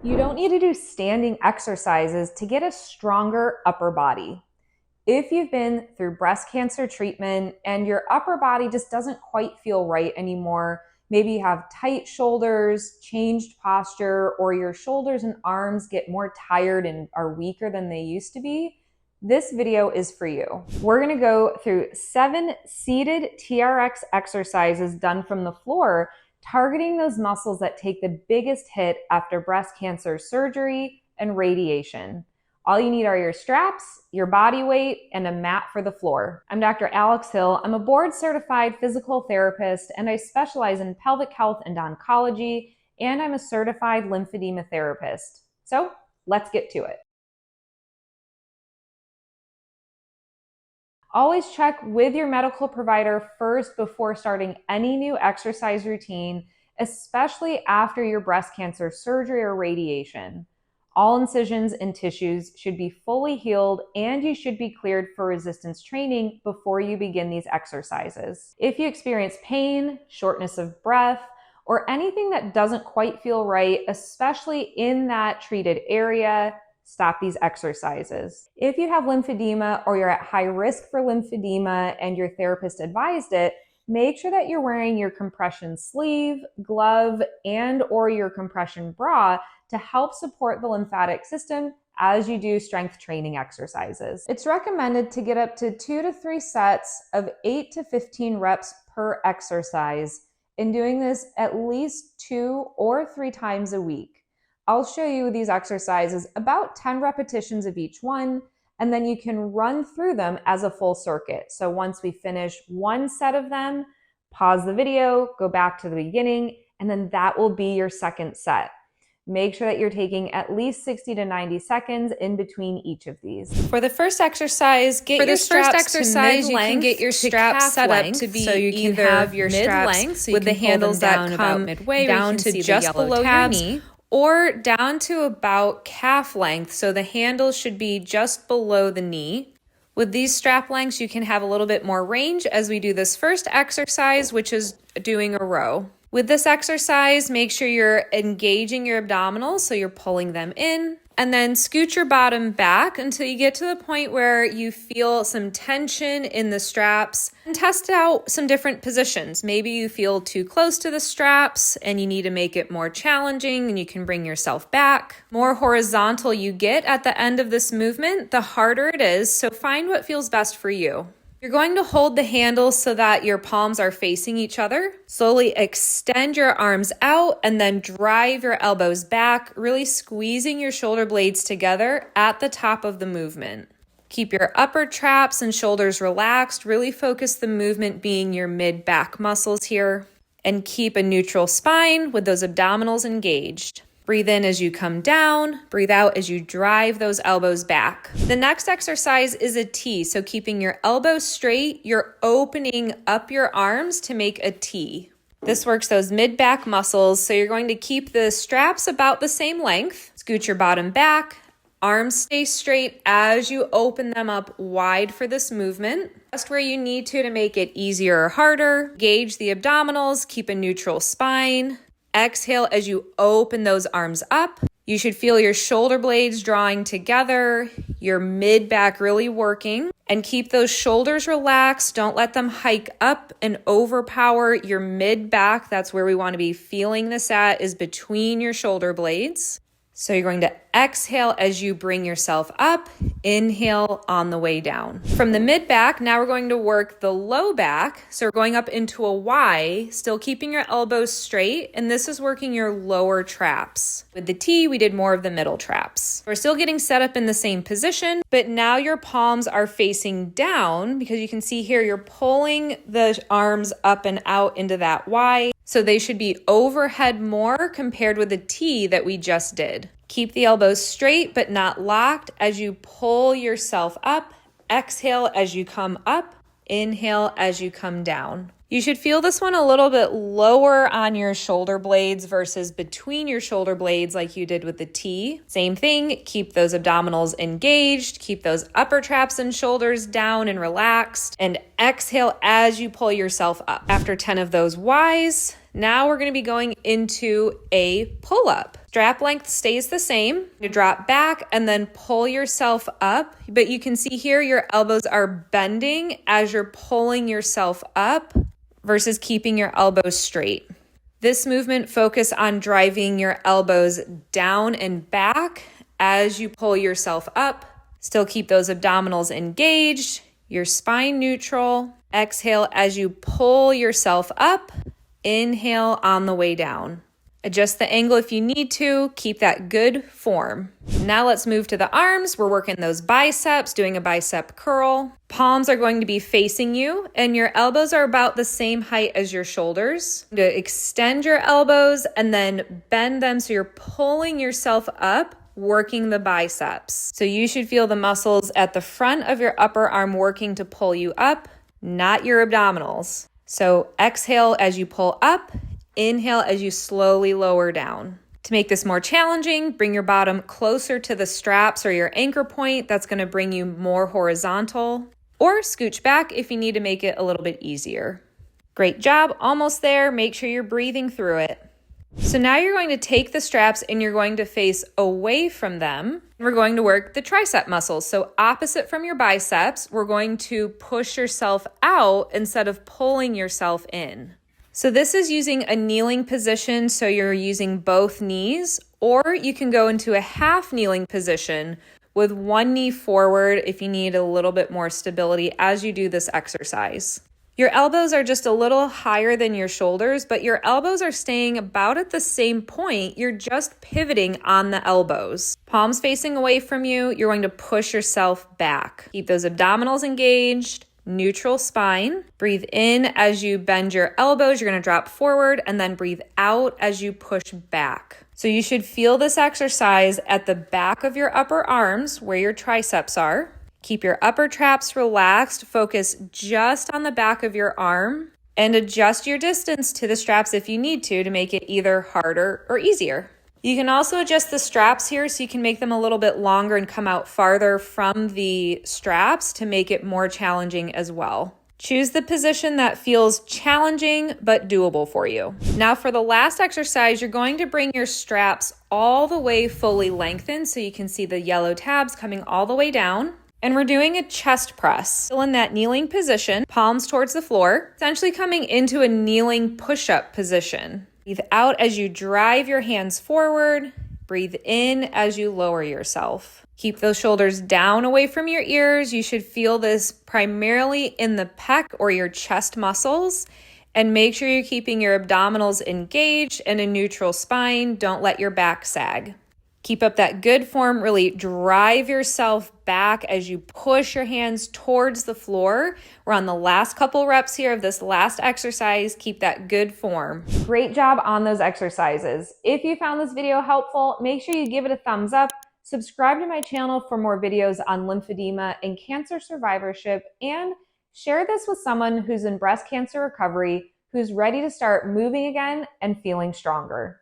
You don't need to do standing exercises to get a stronger upper body. If you've been through breast cancer treatment and your upper body just doesn't quite feel right anymore, maybe you have tight shoulders, changed posture, or your shoulders and arms get more tired and are weaker than they used to be, this video is for you. We're gonna go through 7 seated TRX exercises done from the floor, targeting those muscles that take the biggest hit after breast cancer surgery and radiation. All you need are your straps, your body weight, and a mat for the floor. I'm Dr. Alex Hill. I'm a board-certified physical therapist, and I specialize in pelvic health and oncology, and I'm a certified lymphedema therapist. So let's get to it. Always check with your medical provider first before starting any new exercise routine, especially after your breast cancer surgery or radiation. All incisions and tissues should be fully healed, and you should be cleared for resistance training before you begin these exercises. If you experience pain, shortness of breath, or anything that doesn't quite feel right, especially in that treated area, stop these exercises. If you have lymphedema or you're at high risk for lymphedema and your therapist advised it, make sure that you're wearing your compression sleeve, glove, and or your compression bra to help support the lymphatic system as you do strength training exercises. It's recommended to get up to 2 to 3 sets of 8 to 15 reps per exercise, and doing this at least 2 or 3 times a week. I'll show you these exercises, about 10 repetitions of each one, and then you can run through them as a full circuit. So once we finish one set of them, pause the video, go back to the beginning, and then that will be your second set. Make sure that you're taking at least 60 to 90 seconds in between each of these. For the first exercise, you can get your straps set up to be so you can have your straps so with the handles that come midway down to just below your knee, or down to about calf length, so the handles should be just below the knee. With these strap lengths, you can have a little bit more range as we do this first exercise, which is doing a row. With this exercise, make sure you're engaging your abdominals, so you're pulling them in, and then scoot your bottom back until you get to the point where you feel some tension in the straps, and test out some different positions. Maybe you feel too close to the straps and you need to make it more challenging, and you can bring yourself back. More horizontal you get at the end of this movement, the harder it is, so find what feels best for you. You're going to hold the handles so that your palms are facing each other. Slowly extend your arms out and then drive your elbows back, really squeezing your shoulder blades together at the top of the movement. Keep your upper traps and shoulders relaxed. Really focus the movement being your mid-back muscles here. And keep a neutral spine with those abdominals engaged. Breathe in as you come down, breathe out as you drive those elbows back. The next exercise is a T, so keeping your elbows straight, you're opening up your arms to make a T. This works those mid-back muscles, so you're going to keep the straps about the same length. Scoot your bottom back, arms stay straight as you open them up wide for this movement. Just where you need to make it easier or harder. Gauge the abdominals, keep a neutral spine. Exhale as you open those arms up. You should feel your shoulder blades drawing together, your mid-back really working, and keep those shoulders relaxed. Don't let them hike up and overpower your mid-back. That's where we want to be feeling this at, is between your shoulder blades. So you're going to exhale as you bring yourself up, inhale on the way down. From the mid-back, now we're going to work the low back. So we're going up into a Y, still keeping your elbows straight, and this is working your lower traps. With the T, we did more of the middle traps. We're still getting set up in the same position, but now your palms are facing down, because you can see here you're pulling the arms up and out into that Y. So they should be overhead more compared with the T that we just did. Keep the elbows straight but not locked as you pull yourself up. Exhale as you come up. Inhale as you come down. You should feel this one a little bit lower on your shoulder blades versus between your shoulder blades like you did with the T. Same thing, keep those abdominals engaged, keep those upper traps and shoulders down and relaxed, and exhale as you pull yourself up. After 10 of those Ys, now we're going to be going into a pull-up. Strap length stays the same. You drop back and then pull yourself up, but you can see here your elbows are bending as you're pulling yourself up versus keeping your elbows straight. This movement focuses on driving your elbows down and back as you pull yourself up. Still keep those abdominals engaged, your spine neutral. Exhale as you pull yourself up. Inhale on the way down. Adjust the angle if you need to. Keep that good form. Now let's move to the arms. We're working those biceps, doing a bicep curl. Palms are going to be facing you, and your elbows are about the same height as your shoulders. To extend your elbows and then bend them so you're pulling yourself up, working the biceps. So you should feel the muscles at the front of your upper arm working to pull you up, not your abdominals. So exhale as you pull up. Inhale as you slowly lower down. To make this more challenging, bring your bottom closer to the straps or your anchor point. That's going to bring you more horizontal. Or scooch back if you need to make it a little bit easier. Great job, almost there. Make sure you're breathing through it. So now you're going to take the straps and you're going to face away from them. We're going to work the tricep muscles. So opposite from your biceps, we're going to push yourself out instead of pulling yourself in. So this is using a kneeling position, so you're using both knees, or you can go into a half kneeling position with one knee forward if you need a little bit more stability as you do this exercise. Your elbows are just a little higher than your shoulders, but your elbows are staying about at the same point. You're just pivoting on the elbows. Palms facing away from you, you're going to push yourself back. Keep those abdominals engaged. Neutral spine. Breathe in as you bend your elbows. You're going to drop forward and then breathe out as you push back. So you should feel this exercise at the back of your upper arms where your triceps are. Keep your upper traps relaxed. Focus just on the back of your arm and adjust your distance to the straps if you need to make it either harder or easier. You can also adjust the straps here so you can make them a little bit longer and come out farther from the straps to make it more challenging as well. Choose the position that feels challenging but doable for you. Now for the last exercise, you're going to bring your straps all the way fully lengthened so you can see the yellow tabs coming all the way down. And we're doing a chest press. Still in that kneeling position, palms towards the floor, essentially coming into a kneeling push-up position. Breathe out as you drive your hands forward. Breathe in as you lower yourself. Keep those shoulders down away from your ears. You should feel this primarily in the pec or your chest muscles. And make sure you're keeping your abdominals engaged and a neutral spine. Don't let your back sag. Keep up that good form. Really drive yourself back as you push your hands towards the floor. We're on the last couple reps here of this last exercise. Keep that good form. Great job on those exercises. If you found this video helpful, make sure you give it a thumbs up. Subscribe to my channel for more videos on lymphedema and cancer survivorship, and share this with someone who's in breast cancer recovery, who's ready to start moving again and feeling stronger.